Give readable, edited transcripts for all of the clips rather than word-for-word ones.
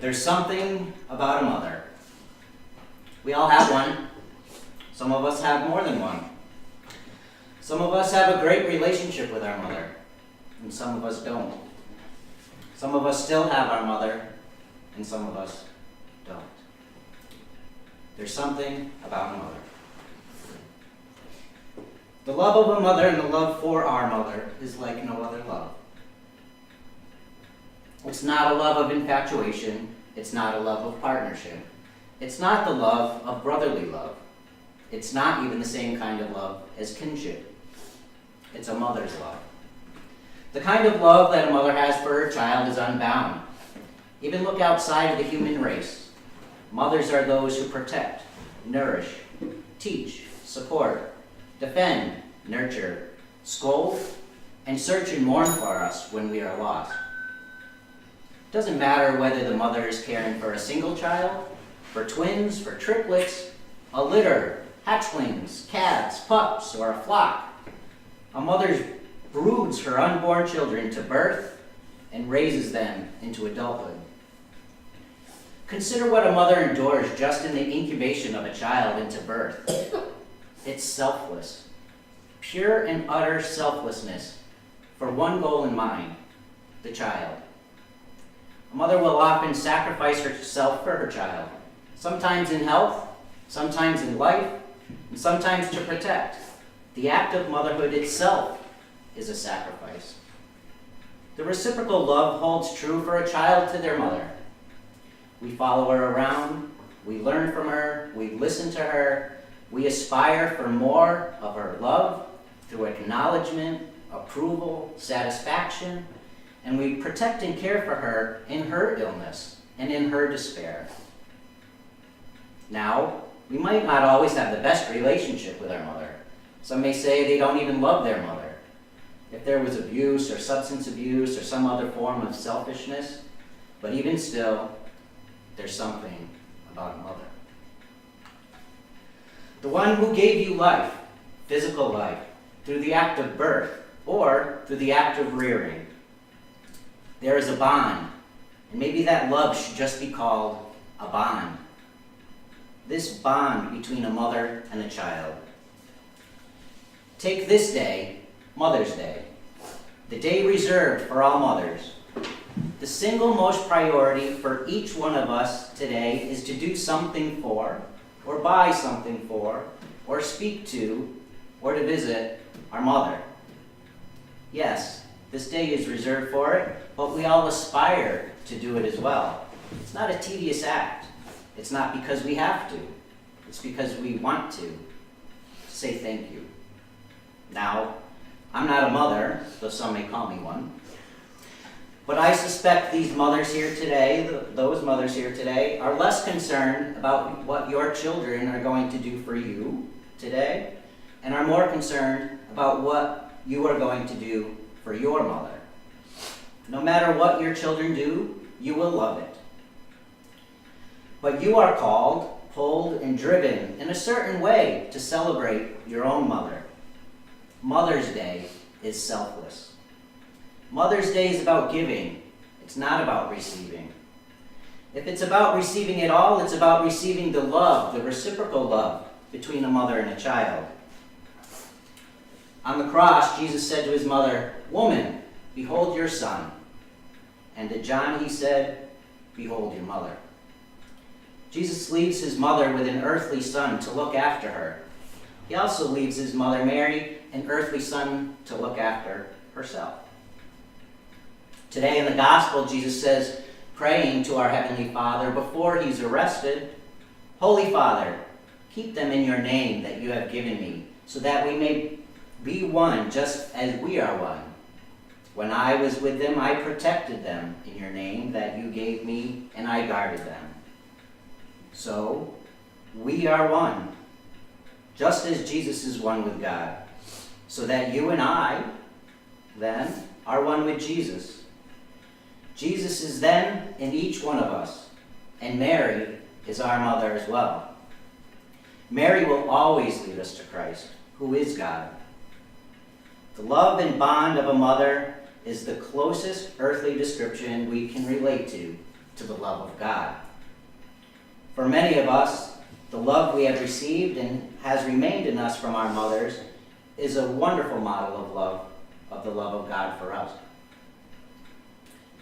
There's something about a mother. We all have one. Some of us have more than one. Some of us have a great relationship with our mother, and some of us don't. Some of us still have our mother, and some of us don't. There's something about a mother. The love of a mother and the love for our mother is like no other love. It's not a love of infatuation. It's not a love of partnership. It's not the love of brotherly love. It's not even the same kind of love as kinship. It's a mother's love. The kind of love that a mother has for her child is unbound. Even look outside of the human race. Mothers are those who protect, nourish, teach, support, defend, nurture, scold, and search and mourn for us when we are lost. It doesn't matter whether the mother is caring for a single child, for twins, for triplets, a litter, hatchlings, calves, pups, or a flock. A mother broods her unborn children to birth and raises them into adulthood. Consider what a mother endures just in the incubation of a child into birth. It's selfless, pure and utter selflessness for one goal in mind, the child. A mother will often sacrifice herself for her child, sometimes in health, sometimes in life, and sometimes to protect. The act of motherhood itself is a sacrifice. The reciprocal love holds true for a child to their mother. We follow her around, we learn from her, we listen to her, we aspire for more of her love through acknowledgement, approval, satisfaction, and we protect and care for her in her illness and in her despair. Now, we might not always have the best relationship with our mother. Some may say they don't even love their mother. If there was abuse or substance abuse or some other form of selfishness, but even still, there's something about a mother. The one who gave you life, physical life, through the act of birth or through the act of rearing. There is a bond, and maybe that love should just be called a bond. This bond between a mother and a child. Take this day, Mother's Day, the day reserved for all mothers. The single most priority for each one of us today is to do something for, or buy something for, or speak to, or to visit our mother. Yes, this day is reserved for it, but we all aspire to do it as well. It's not a tedious act. It's not because we have to. It's because we want to say thank you. Now, I'm not a mother, though some may call me one. But I suspect these mothers here today, those mothers here today, are less concerned about what your children are going to do for you today, and are more concerned about what you are going to do for your mother. No matter what your children do, you will love it. But you are called, pulled, and driven in a certain way to celebrate your own mother. Mother's Day is selfless. Mother's Day is about giving. It's not about receiving. If it's about receiving at all, it's about receiving the love, the reciprocal love between a mother and a child. On the cross, Jesus said to his mother, "Woman, behold your son." And to John he said, "Behold your mother." Jesus leaves his mother with an earthly son to look after her. He also leaves his mother Mary, an earthly son, to look after herself. Today in the gospel, Jesus says, praying to our Heavenly Father before he's arrested, "Holy Father, keep them in your name that you have given me, so that we may be one just as we are one. When I was with them, I protected them in your name that you gave me, and I guarded them. So, we are one, just as Jesus is one with God, so that you and I, then, are one with Jesus. Jesus is then in each one of us, and Mary is our mother as well. Mary will always lead us to Christ, who is God. The love and bond of a mother is the closest earthly description we can relate to to the love of God. For many of us, the love we have received and has remained in us from our mothers is a wonderful model of love, of the love of God for us.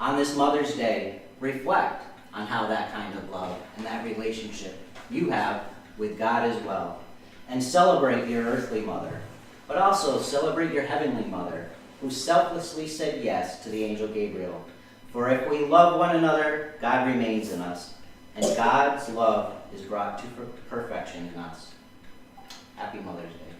On this Mother's Day, reflect on how that kind of love and that relationship you have with God as well. And celebrate your earthly mother, but also celebrate your heavenly mother, who selflessly said yes to the angel Gabriel. For if we love one another, God remains in us, and God's love is brought to perfection in us. Happy Mother's Day.